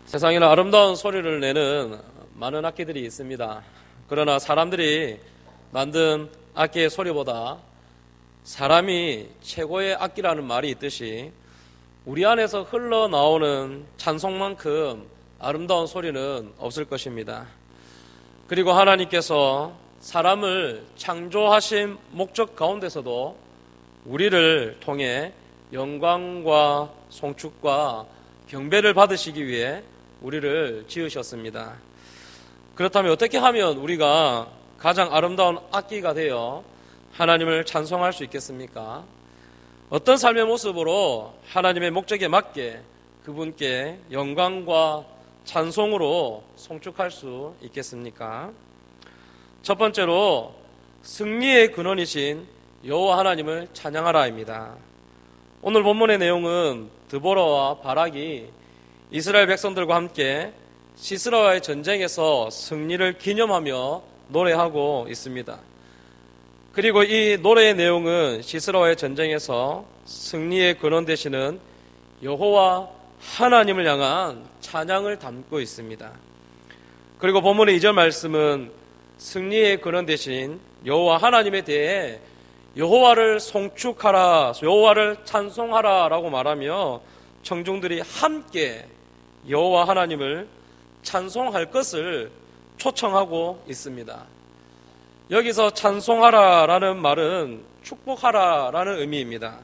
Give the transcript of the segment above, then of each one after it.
세상에는 아름다운 소리를 내는 많은 악기들이 있습니다. 그러나 사람들이 만든 악기의 소리보다 사람이 최고의 악기라는 말이 있듯이 우리 안에서 흘러나오는 찬송만큼 아름다운 소리는 없을 것입니다. 그리고 하나님께서 사람을 창조하신 목적 가운데서도 우리를 통해 영광과 송축과 경배를 받으시기 위해 우리를 지으셨습니다. 그렇다면 어떻게 하면 우리가 가장 아름다운 악기가 되어 하나님을 찬송할 수 있겠습니까? 어떤 삶의 모습으로 하나님의 목적에 맞게 그분께 영광과 찬송으로 송축할 수 있겠습니까? 첫 번째로 승리의 근원이신 여호와 하나님을 찬양하라입니다. 오늘 본문의 내용은 드보라와 바락이 이스라엘 백성들과 함께 시스라와의 전쟁에서 승리를 기념하며 노래하고 있습니다. 그리고 이 노래의 내용은 시스라와의 전쟁에서 승리의 근원 되시는 여호와 하나님을 향한 찬양을 담고 있습니다. 그리고 본문의 2절 말씀은 승리의 근원 되신 여호와 하나님에 대해 여호와를 송축하라, 여호와를 찬송하라 라고 말하며 청중들이 함께 여호와 하나님을 찬송할 것을 초청하고 있습니다. 여기서 찬송하라라는 말은 축복하라라는 의미입니다.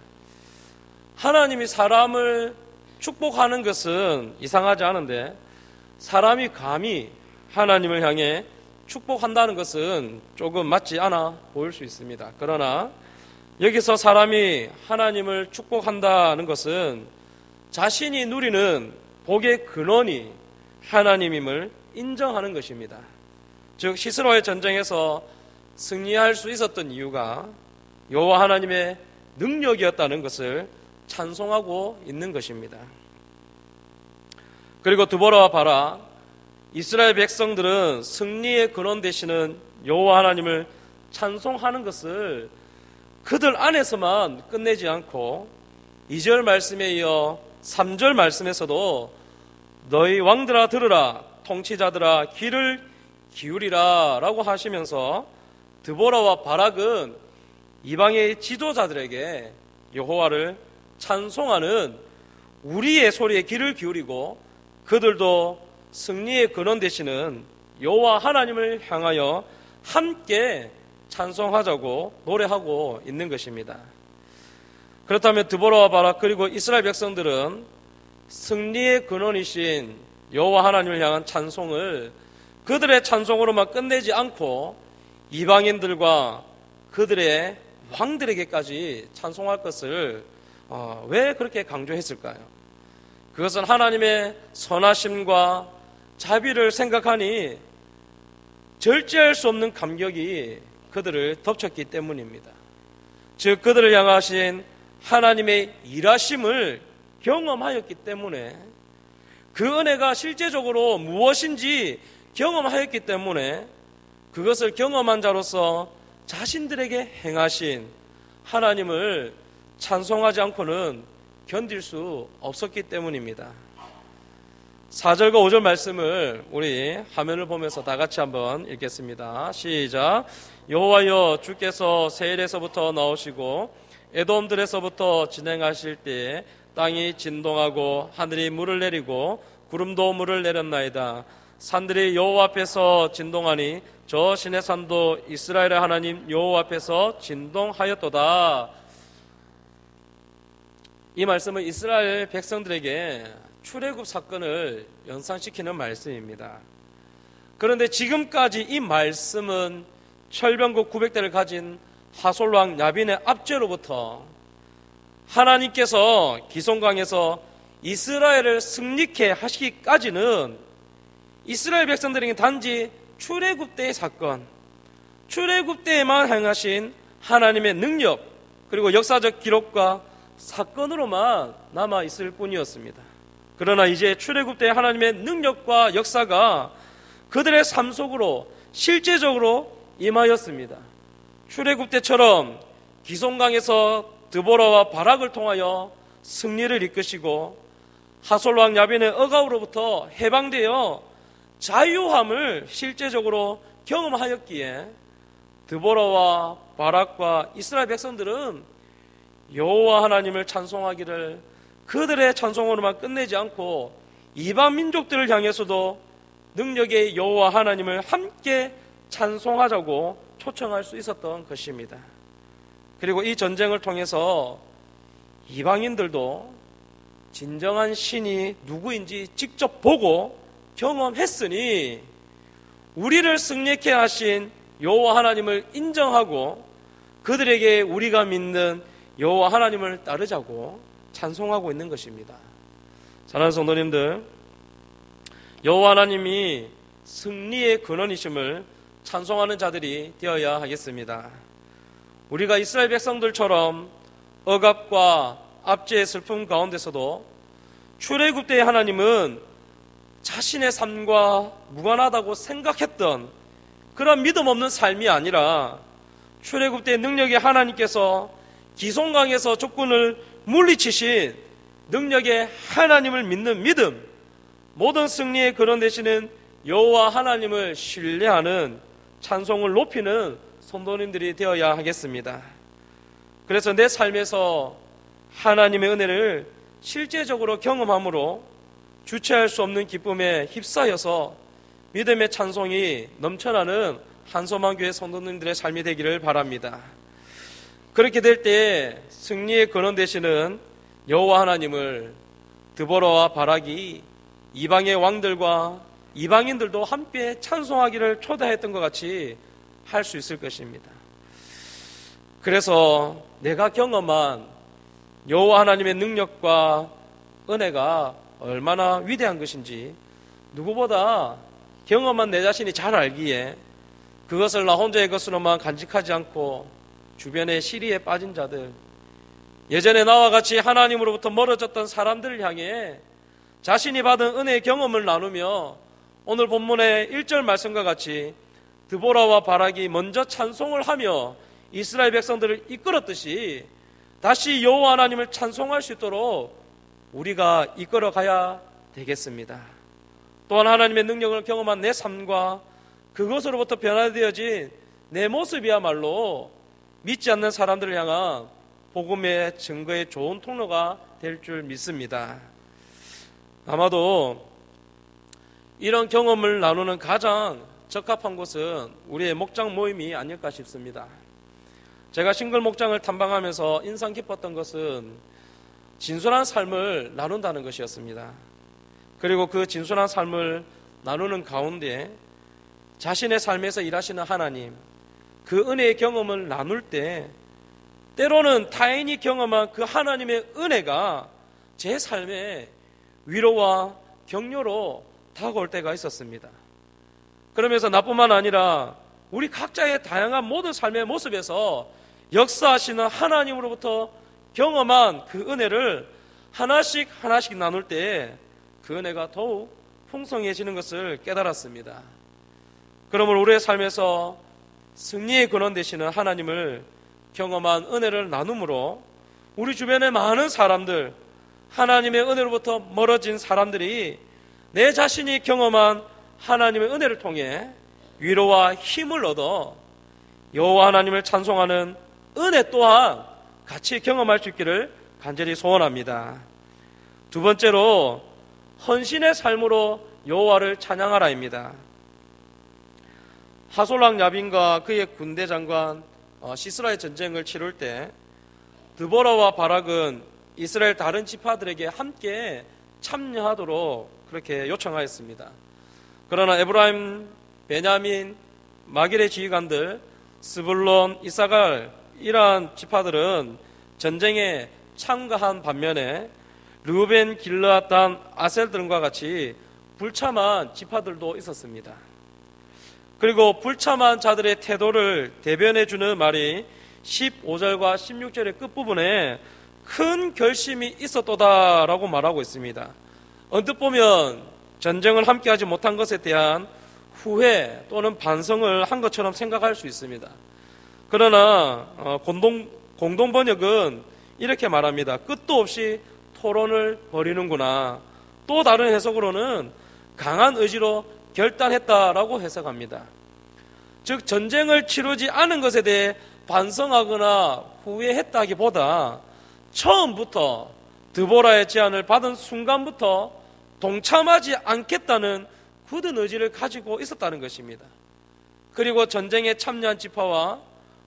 하나님이 사람을 축복하는 것은 이상하지 않은데 사람이 감히 하나님을 향해 축복한다는 것은 조금 맞지 않아 보일 수 있습니다. 그러나 여기서 사람이 하나님을 축복한다는 것은 자신이 누리는 복의 근원이 하나님임을 인정하는 것입니다. 즉 시스라와의 전쟁에서 승리할 수 있었던 이유가 여호와 하나님의 능력이었다는 것을 찬송하고 있는 것입니다. 그리고 드보라와 바락, 이스라엘 백성들은 승리의 근원 되시는 여호와 하나님을 찬송하는 것을 그들 안에서만 끝내지 않고 2절 말씀에 이어 3절 말씀에서도 너희 왕들아 들으라, 통치자들아 귀를 기울이라 라고 하시면서 드보라와 바락은 이방의 지도자들에게 여호와를 찬송하는 우리의 소리에 귀를 기울이고 그들도 승리의 근원 되시는 여호와 하나님을 향하여 함께 찬송하자고 노래하고 있는 것입니다. 그렇다면 드보라와 바락 그리고 이스라엘 백성들은 승리의 근원이신 여호와 하나님을 향한 찬송을 그들의 찬송으로만 끝내지 않고 이방인들과 그들의 왕들에게까지 찬송할 것을 왜 그렇게 강조했을까요? 그것은 하나님의 선하심과 자비를 생각하니 절제할 수 없는 감격이 그들을 덮쳤기 때문입니다. 즉 그들을 향하신 하나님의 일하심을 경험하였기 때문에 그 은혜가 실제적으로 무엇인지 경험하였기 때문에 그것을 경험한 자로서 자신들에게 행하신 하나님을 찬송하지 않고는 견딜 수 없었기 때문입니다. 4절과 5절 말씀을 우리 화면을 보면서 다 같이 한번 읽겠습니다. 시작. 여호와여 주께서 세일에서부터 나오시고 에돔들에서부터 진행하실 때에 땅이 진동하고 하늘이 물을 내리고 구름도 물을 내렸나이다. 산들이 여호와 앞에서 진동하니 저 신의 산도 이스라엘의 하나님 여호와 앞에서 진동하였도다. 이 말씀은 이스라엘 백성들에게 출애굽 사건을 연상시키는 말씀입니다. 그런데 지금까지 이 말씀은 철병국 900대를 가진 하솔왕 야빈의 압제로부터 하나님께서 기손강에서 이스라엘을 승리케 하시기까지는 이스라엘 백성들에게 단지 출애굽 때의 사건, 출애굽 때에만 행하신 하나님의 능력 그리고 역사적 기록과 사건으로만 남아 있을 뿐이었습니다. 그러나 이제 출애굽 때 하나님의 능력과 역사가 그들의 삶 속으로 실제적으로 임하였습니다. 출애굽 때처럼 기손강에서 드보라와 바락을 통하여 승리를 이끄시고 하솔왕 야빈의 억압으로부터 해방되어 자유함을 실제적으로 경험하였기에 드보라와 바락과 이스라엘 백성들은 여호와 하나님을 찬송하기를 그들의 찬송으로만 끝내지 않고 이방 민족들을 향해서도 능력의 여호와 하나님을 함께 찬송하자고 초청할 수 있었던 것입니다. 그리고 이 전쟁을 통해서 이방인들도 진정한 신이 누구인지 직접 보고 경험했으니 우리를 승리케 하신 여호와 하나님을 인정하고 그들에게 우리가 믿는 여호와 하나님을 따르자고 찬송하고 있는 것입니다. 사랑하는 성도님들, 여호와 하나님이 승리의 근원이심을 찬송하는 자들이 되어야 하겠습니다. 우리가 이스라엘 백성들처럼 억압과 압제의 슬픔 가운데서도 출애굽 때의 하나님은 자신의 삶과 무관하다고 생각했던 그런 믿음 없는 삶이 아니라 출애굽 때의 능력의 하나님께서 기송강에서 적군을 물리치신 능력의 하나님을 믿는 믿음, 모든 승리의 근원 되시는 여호와 하나님을 신뢰하는 찬송을 높이는 성도님들이 되어야 하겠습니다. 그래서 내 삶에서 하나님의 은혜를 실제적으로 경험함으로 주체할 수 없는 기쁨에 휩싸여서 믿음의 찬송이 넘쳐나는 한소만 교회 성도님들의 삶이 되기를 바랍니다. 그렇게 될 때 승리의 근원 되시는 여호와 하나님을 드보라와 바락이 이방의 왕들과 이방인들도 함께 찬송하기를 초대했던 것 같이 할 수 있을 것입니다. 그래서 내가 경험한 여호와 하나님의 능력과 은혜가 얼마나 위대한 것인지 누구보다 경험한 내 자신이 잘 알기에 그것을 나 혼자의 것으로만 간직하지 않고 주변의 시리에 빠진 자들, 예전에 나와 같이 하나님으로부터 멀어졌던 사람들을 향해 자신이 받은 은혜의 경험을 나누며 오늘 본문의 1절 말씀과 같이 드보라와 바락이 먼저 찬송을 하며 이스라엘 백성들을 이끌었듯이 다시 여호와 하나님을 찬송할 수 있도록 우리가 이끌어가야 되겠습니다. 또한 하나님의 능력을 경험한 내 삶과 그것으로부터 변화되어진 내 모습이야말로 믿지 않는 사람들을 향한 복음의 증거의 좋은 통로가 될 줄 믿습니다. 아마도 이런 경험을 나누는 가장 적합한 곳은 우리의 목장 모임이 아닐까 싶습니다. 제가 싱글 목장을 탐방하면서 인상 깊었던 것은 진솔한 삶을 나눈다는 것이었습니다. 그리고 그 진솔한 삶을 나누는 가운데 자신의 삶에서 일하시는 하나님, 그 은혜의 경험을 나눌 때 때로는 타인이 경험한 그 하나님의 은혜가 제 삶에 위로와 격려로 다가올 때가 있었습니다. 그러면서 나뿐만 아니라 우리 각자의 다양한 모든 삶의 모습에서 역사하시는 하나님으로부터 경험한 그 은혜를 하나씩 나눌 때 그 은혜가 더욱 풍성해지는 것을 깨달았습니다. 그러므로 우리의 삶에서 승리의 근원 되시는 하나님을 경험한 은혜를 나눔으로 우리 주변의 많은 사람들, 하나님의 은혜로부터 멀어진 사람들이 내 자신이 경험한 하나님의 은혜를 통해 위로와 힘을 얻어 여호와 하나님을 찬송하는 은혜 또한 같이 경험할 수 있기를 간절히 소원합니다. 두 번째로 헌신의 삶으로 여호와를 찬양하라입니다. 하솔왕 야빈과 그의 군대 장관 시스라의 전쟁을 치룰 때 드보라와 바락은 이스라엘 다른 지파들에게 함께 참여하도록 그렇게 요청하였습니다. 그러나 에브라임, 베냐민, 마길의 지휘관들, 스불론, 이사갈 이러한 지파들은 전쟁에 참가한 반면에 르우벤, 길르앗, 단, 아셀 등과 같이 불참한 지파들도 있었습니다. 그리고 불참한 자들의 태도를 대변해주는 말이 15절과 16절의 끝부분에 큰 결심이 있었도다라고 말하고 있습니다. 언뜻 보면 전쟁을 함께하지 못한 것에 대한 후회 또는 반성을 한 것처럼 생각할 수 있습니다. 그러나 공동 번역은 이렇게 말합니다. 끝도 없이 토론을 벌이는구나. 또 다른 해석으로는 강한 의지로 결단했다라고 해석합니다. 즉 전쟁을 치르지 않은 것에 대해 반성하거나 후회했다기보다 처음부터 드보라의 제안을 받은 순간부터 동참하지 않겠다는 굳은 의지를 가지고 있었다는 것입니다. 그리고 전쟁에 참여한 지파와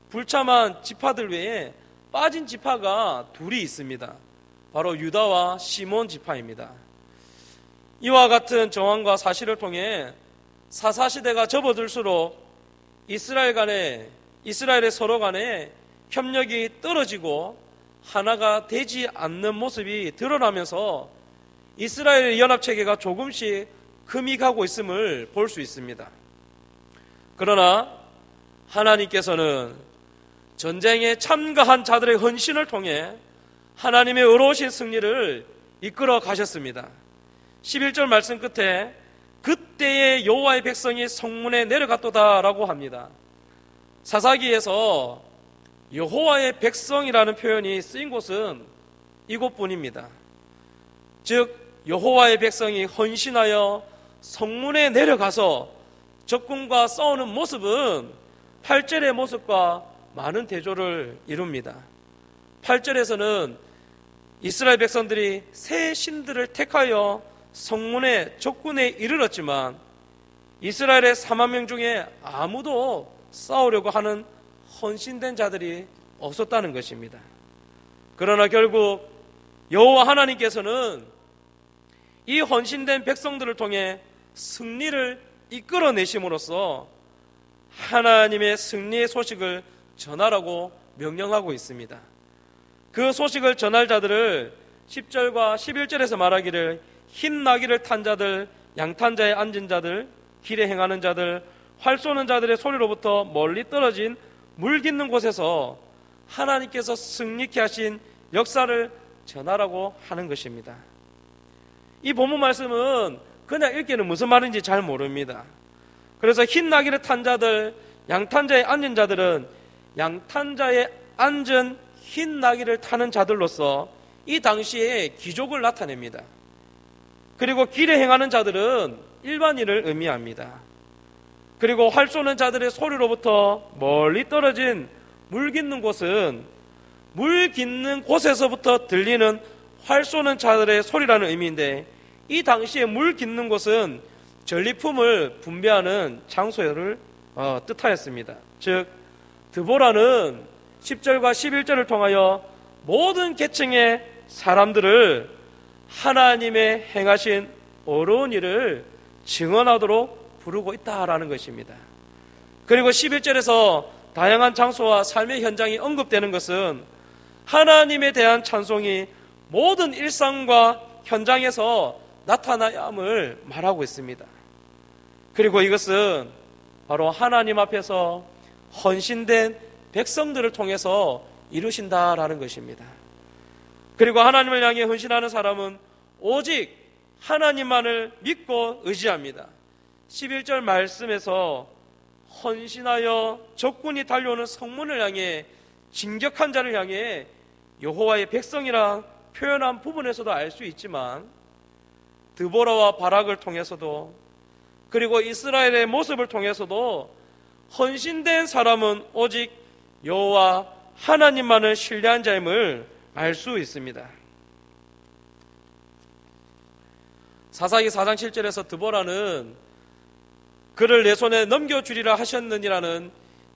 불참한 지파들 외에 빠진 지파가 둘이 있습니다. 바로 유다와 시몬 지파입니다. 이와 같은 정황과 사실을 통해 사사시대가 접어들수록 이스라엘의 서로 간에 협력이 떨어지고 하나가 되지 않는 모습이 드러나면서 이스라엘의 연합체계가 조금씩 금이 가고 있음을 볼 수 있습니다. 그러나 하나님께서는 전쟁에 참가한 자들의 헌신을 통해 하나님의 의로우신 승리를 이끌어 가셨습니다. 11절 말씀 끝에 그때의 여호와의 백성이 성문에 내려갔도다라고 합니다. 사사기에서 여호와의 백성이라는 표현이 쓰인 곳은 이곳뿐입니다. 즉 여호와의 백성이 헌신하여 성문에 내려가서 적군과 싸우는 모습은 8절의 모습과 많은 대조를 이룹니다. 8절에서는 이스라엘 백성들이 새 신들을 택하여 성문에 적군에 이르렀지만 이스라엘의 4만 명 중에 아무도 싸우려고 하는 헌신된 자들이 없었다는 것입니다. 그러나 결국 여호와 하나님께서는 이 헌신된 백성들을 통해 승리를 이끌어내심으로써 하나님의 승리의 소식을 전하라고 명령하고 있습니다. 그 소식을 전할 자들을 10절과 11절에서 말하기를 흰 나귀를 탄 자들, 양탄자에 앉은 자들, 길에 행하는 자들, 활 쏘는 자들의 소리로부터 멀리 떨어진 물 깃는 곳에서 하나님께서 승리케 하신 역사를 전하라고 하는 것입니다. 이 본문 말씀은 그냥 읽기는 무슨 말인지 잘 모릅니다. 그래서 흰 나귀를 탄 자들, 양탄자에 앉은 자들은 양탄자에 앉은 흰 나귀를 타는 자들로서 이 당시에 귀족을 나타냅니다. 그리고 길에 행하는 자들은 일반인을 의미합니다. 그리고 활 쏘는 자들의 소리로부터 멀리 떨어진 물 깃는 곳은 물 깃는 곳에서부터 들리는 활 쏘는 자들의 소리라는 의미인데, 이 당시에 물 깃는 곳은 전리품을 분배하는 장소를 뜻하였습니다. 즉 드보라는 10절과 11절을 통하여 모든 계층의 사람들을 하나님의 행하신 어려운 일을 증언하도록 부르고 있다라는 것입니다. 그리고 11절에서 다양한 장소와 삶의 현장이 언급되는 것은 하나님에 대한 찬송이 모든 일상과 현장에서 나타나야 함을 말하고 있습니다. 그리고 이것은 바로 하나님 앞에서 헌신된 백성들을 통해서 이루신다라는 것입니다. 그리고 하나님을 향해 헌신하는 사람은 오직 하나님만을 믿고 의지합니다. 11절 말씀에서 헌신하여 적군이 달려오는 성문을 향해 진격한 자를 향해 여호와의 백성이라 표현한 부분에서도 알 수 있지만, 드보라와 바락을 통해서도 그리고 이스라엘의 모습을 통해서도 헌신된 사람은 오직 여호와 하나님만을 신뢰한 자임을 알 수 있습니다. 사사기 4장 7절에서 드보라는 그를 내 손에 넘겨주리라 하셨느니라는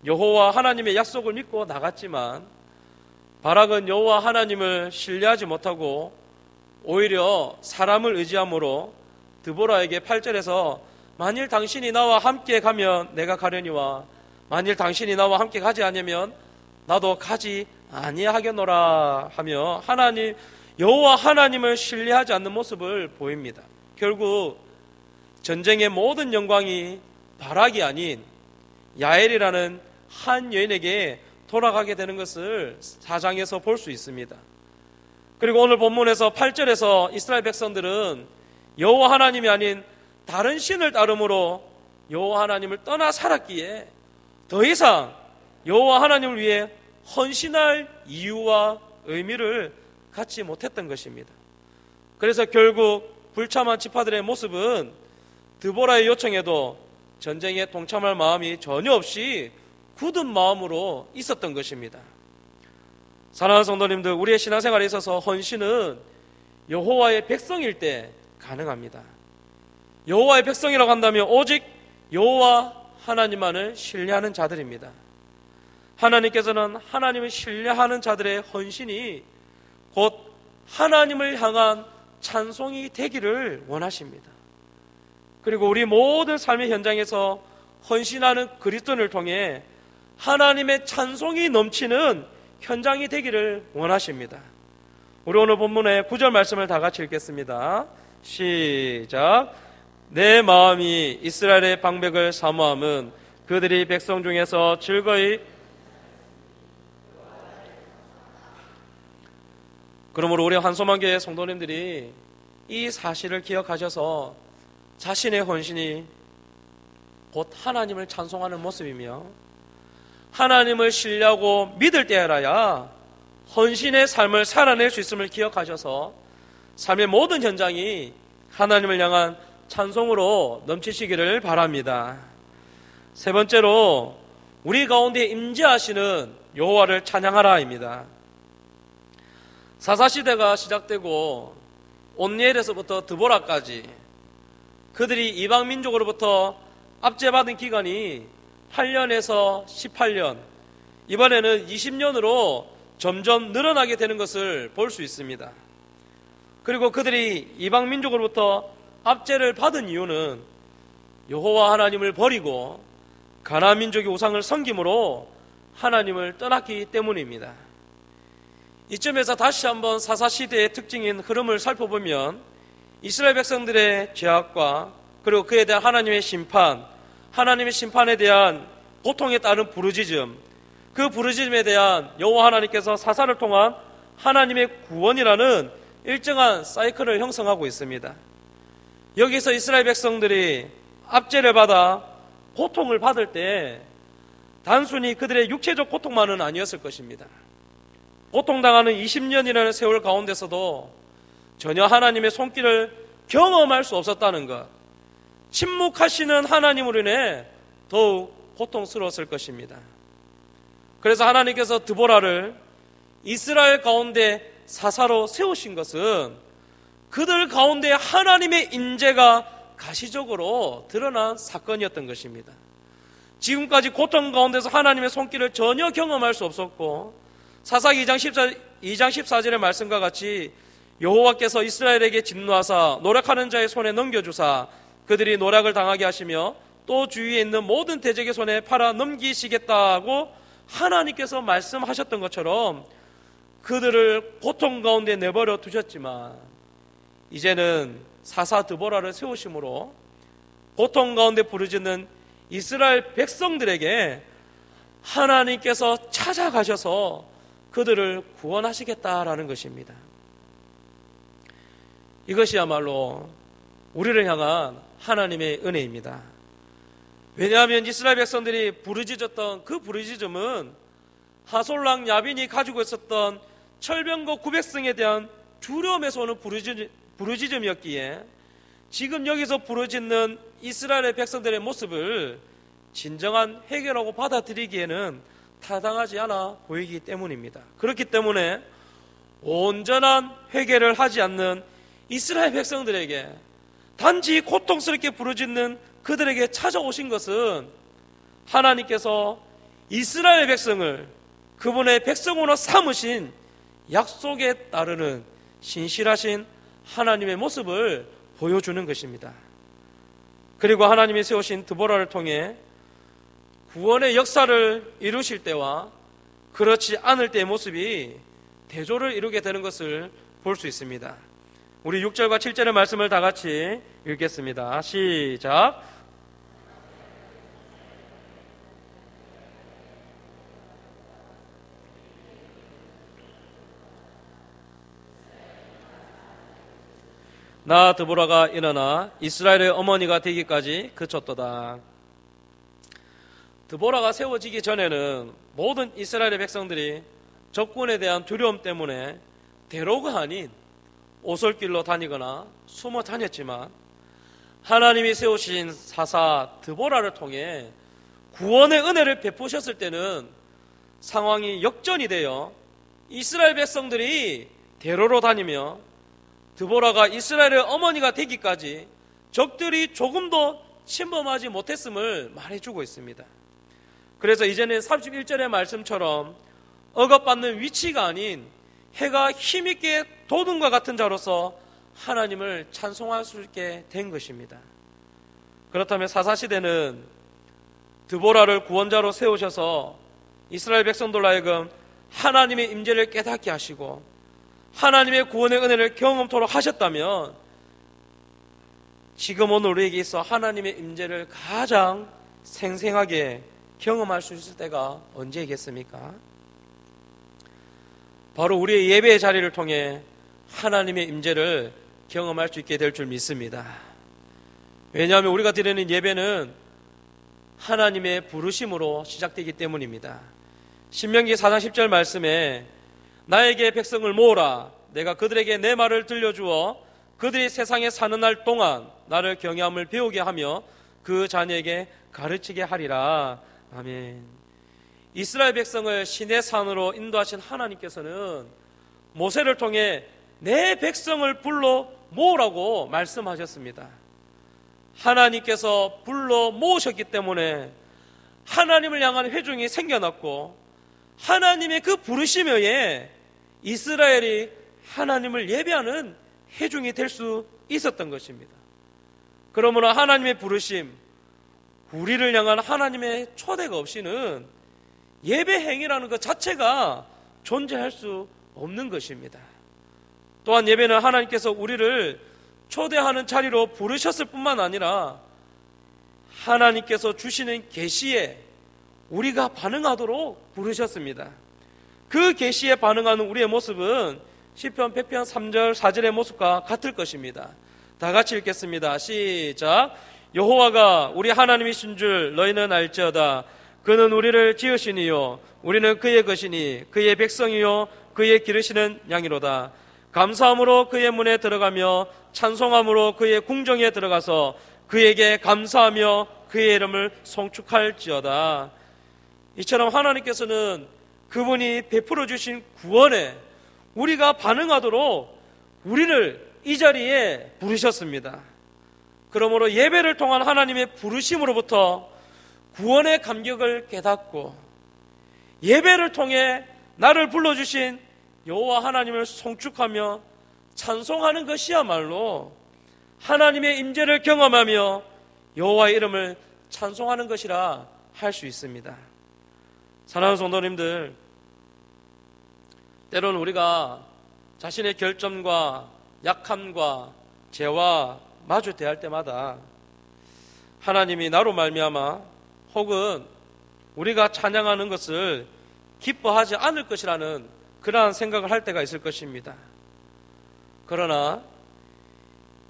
여호와 하나님의 약속을 믿고 나갔지만, 바락은 여호와 하나님을 신뢰하지 못하고 오히려 사람을 의지함으로 드보라에게 8절에서 만일 당신이 나와 함께 가면 내가 가려니와 만일 당신이 나와 함께 가지 않으면 나도 가지 아니하겠노라 하며 여호와 하나님을 신뢰하지 않는 모습을 보입니다. 결국 전쟁의 모든 영광이 바락이 아닌 야엘이라는 한 여인에게 돌아가게 되는 것을 4장에서 볼 수 있습니다. 그리고 오늘 본문에서 8절에서 이스라엘 백성들은 여호와 하나님이 아닌 다른 신을 따름으로 여호와 하나님을 떠나 살았기에 더 이상 여호와 하나님을 위해 헌신할 이유와 의미를 갖지 못했던 것입니다. 그래서 결국 불참한 지파들의 모습은 드보라의 요청에도 전쟁에 동참할 마음이 전혀 없이 굳은 마음으로 있었던 것입니다. 사랑하는 성도님들, 우리의 신앙생활에 있어서 헌신은 여호와의 백성일 때 가능합니다. 여호와의 백성이라고 한다면 오직 여호와 하나님만을 신뢰하는 자들입니다. 하나님께서는 하나님을 신뢰하는 자들의 헌신이 곧 하나님을 향한 찬송이 되기를 원하십니다. 그리고 우리 모든 삶의 현장에서 헌신하는 그리스도인을 통해 하나님의 찬송이 넘치는 현장이 되기를 원하십니다. 우리 오늘 본문의 9절 말씀을 다 같이 읽겠습니다. 시작. 내 마음이 이스라엘의 방백을 사모함은 그들이 백성 중에서 즐거이. 그러므로 우리 한소만교회 성도님들이 이 사실을 기억하셔서 자신의 헌신이 곧 하나님을 찬송하는 모습이며 하나님을 신뢰하고 믿을 때라야 헌신의 삶을 살아낼 수 있음을 기억하셔서 삶의 모든 현장이 하나님을 향한 찬송으로 넘치시기를 바랍니다. 세 번째로 우리 가운데 임재하시는 여호와를 찬양하라입니다. 사사시대가 시작되고 온니엘에서부터 드보라까지 그들이 이방민족으로부터 압제받은 기간이 8년에서 18년, 이번에는 20년으로 점점 늘어나게 되는 것을 볼 수 있습니다. 그리고 그들이 이방민족으로부터 압제를 받은 이유는 여호와 하나님을 버리고 가나안 민족의 우상을 섬김으로 하나님을 떠났기 때문입니다. 이점에서 다시 한번 사사시대의 특징인 흐름을 살펴보면 이스라엘 백성들의 죄악과 그리고 그에 대한 하나님의 심판, 하나님의 심판에 대한 고통에 따른 부르짖음, 그 부르짖음에 대한 여호와 하나님께서 사사를 통한 하나님의 구원이라는 일정한 사이클을 형성하고 있습니다. 여기서 이스라엘 백성들이 압제를 받아 고통을 받을 때 단순히 그들의 육체적 고통만은 아니었을 것입니다. 고통당하는 20년이라는 세월 가운데서도 전혀 하나님의 손길을 경험할 수 없었다는 것, 침묵하시는 하나님으로 인해 더욱 고통스러웠을 것입니다. 그래서 하나님께서 드보라를 이스라엘 가운데 사사로 세우신 것은 그들 가운데 하나님의 인재가 가시적으로 드러난 사건이었던 것입니다. 지금까지 고통 가운데서 하나님의 손길을 전혀 경험할 수 없었고 사사기 2장 14절의 말씀과 같이 여호와께서 이스라엘에게 진노하사 노력하는 자의 손에 넘겨주사 그들이 노략을 당하게 하시며 또 주위에 있는 모든 대적의 손에 팔아 넘기시겠다고 하나님께서 말씀하셨던 것처럼 그들을 고통 가운데 내버려 두셨지만 이제는 사사 드보라를 세우심으로 고통 가운데 부르짖는 이스라엘 백성들에게 하나님께서 찾아가셔서 그들을 구원하시겠다라는 것입니다. 이것이야말로 우리를 향한 하나님의 은혜입니다. 왜냐하면 이스라엘 백성들이 부르짖었던 그 부르짖음은 하솔랑 야빈이 가지고 있었던 철병거 900승에 대한 두려움에서 오는 부르짖음이었기에 지금 여기서 부르짖는 이스라엘의 백성들의 모습을 진정한 회개라고 받아들이기에는 타당하지 않아 보이기 때문입니다. 그렇기 때문에 온전한 회개를 하지 않는 이스라엘 백성들에게 단지 고통스럽게 부르짖는 그들에게 찾아오신 것은 하나님께서 이스라엘 백성을 그분의 백성으로 삼으신 약속에 따르는 신실하신 하나님의 모습을 보여주는 것입니다. 그리고 하나님이 세우신 드보라를 통해 구원의 역사를 이루실 때와 그렇지 않을 때의 모습이 대조를 이루게 되는 것을 볼 수 있습니다. 우리 6절과 7절의 말씀을 다 같이 읽겠습니다. 시작. 나 드보라가 일어나 이스라엘의 어머니가 되기까지 그쳤도다. 드보라가 세워지기 전에는 모든 이스라엘의 백성들이 적군에 대한 두려움 때문에 대로가 아닌 오솔길로 다니거나 숨어 다녔지만 하나님이 세우신 사사 드보라를 통해 구원의 은혜를 베푸셨을 때는 상황이 역전이 되어 이스라엘 백성들이 대로로 다니며 드보라가 이스라엘의 어머니가 되기까지 적들이 조금도 침범하지 못했음을 말해주고 있습니다. 그래서 이제는 31절의 말씀처럼 억압받는 위치가 아닌 해가 힘있게 돋음과 같은 자로서 하나님을 찬송할 수 있게 된 것입니다. 그렇다면 사사시대는 드보라를 구원자로 세우셔서 이스라엘 백성들로 하여금 하나님의 임재를 깨닫게 하시고 하나님의 구원의 은혜를 경험토록 하셨다면 지금 오늘 우리에게 있어 하나님의 임재를 가장 생생하게 경험할 수 있을 때가 언제이겠습니까? 바로 우리의 예배의 자리를 통해 하나님의 임재를 경험할 수 있게 될 줄 믿습니다. 왜냐하면 우리가 드리는 예배는 하나님의 부르심으로 시작되기 때문입니다. 신명기 4장 10절 말씀에 나에게 백성을 모으라 내가 그들에게 내 말을 들려주어 그들이 세상에 사는 날 동안 나를 경외함을 배우게 하며 그 자녀에게 가르치게 하리라. 아멘. 이스라엘 백성을 시내 산으로 인도하신 하나님께서는 모세를 통해 내 백성을 불러 모으라고 말씀하셨습니다. 하나님께서 불러 모으셨기 때문에 하나님을 향한 회중이 생겨났고 하나님의 그 부르심에 이스라엘이 하나님을 예배하는 회중이 될 수 있었던 것입니다. 그러므로 하나님의 부르심, 우리를 향한 하나님의 초대가 없이는 예배 행위라는 것 자체가 존재할 수 없는 것입니다. 또한 예배는 하나님께서 우리를 초대하는 자리로 부르셨을 뿐만 아니라 하나님께서 주시는 계시에 우리가 반응하도록 부르셨습니다. 그 계시에 반응하는 우리의 모습은 시편 100편 3절 4절의 모습과 같을 것입니다. 다 같이 읽겠습니다. 시작. 여호와가 우리 하나님이신 줄 너희는 알지어다. 그는 우리를 지으시니요 우리는 그의 것이니 그의 백성이요 그의 기르시는 양이로다. 감사함으로 그의 문에 들어가며 찬송함으로 그의 궁정에 들어가서 그에게 감사하며 그의 이름을 송축할지어다. 이처럼 하나님께서는 그분이 베풀어 주신 구원에 우리가 반응하도록 우리를 이 자리에 부르셨습니다. 그러므로 예배를 통한 하나님의 부르심으로부터 구원의 감격을 깨닫고 예배를 통해 나를 불러주신 여호와 하나님을 송축하며 찬송하는 것이야말로 하나님의 임재를 경험하며 여호와의 이름을 찬송하는 것이라 할 수 있습니다. 사랑하는 성도님들, 때로는 우리가 자신의 결점과 약함과 죄와 마주 대할 때마다 하나님이 나로 말미암아 혹은 우리가 찬양하는 것을 기뻐하지 않을 것이라는 그러한 생각을 할 때가 있을 것입니다. 그러나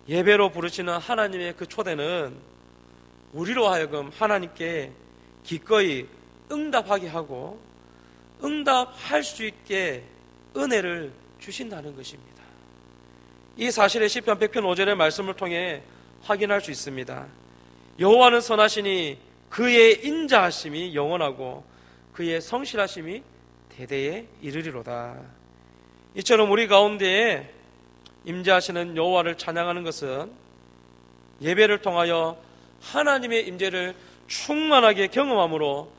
예배로 부르시는 하나님의 그 초대는 우리로 하여금 하나님께 기꺼이 응답하게 하고 응답할 수 있게 은혜를 주신다는 것입니다. 이 사실의 시편 100편 5절의 말씀을 통해 확인할 수 있습니다. 여호와는 선하시니 그의 인자하심이 영원하고 그의 성실하심이 대대에 이르리로다. 이처럼 우리 가운데에 임재하시는 여호와를 찬양하는 것은 예배를 통하여 하나님의 임재를 충만하게 경험함으로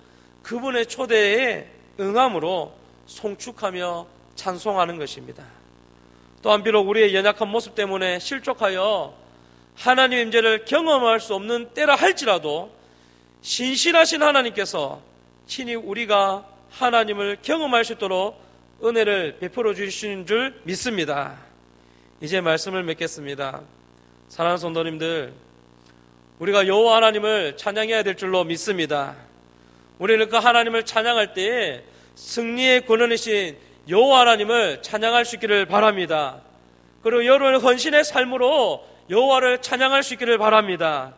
그분의 초대에 응함으로 송축하며 찬송하는 것입니다. 또한 비록 우리의 연약한 모습 때문에 실족하여 하나님의 임재를 경험할 수 없는 때라 할지라도 신실하신 하나님께서 친히 우리가 하나님을 경험할 수 있도록 은혜를 베풀어 주시는 줄 믿습니다. 이제 말씀을 맺겠습니다. 사랑하는 성도님들, 우리가 여호와 하나님을 찬양해야 될 줄로 믿습니다. 우리는 그 하나님을 찬양할 때에 승리의 권원이신 여호와 하나님을 찬양할 수 있기를 바랍니다. 그리고 여러분의 헌신의 삶으로 여호와를 찬양할 수 있기를 바랍니다.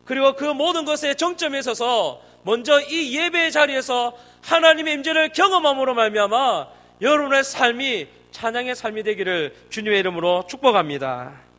그리고 그 모든 것의 정점에 서서 먼저 이 예배의 자리에서 하나님의 임재를 경험함으로 말미암아 여러분의 삶이 찬양의 삶이 되기를 주님의 이름으로 축복합니다.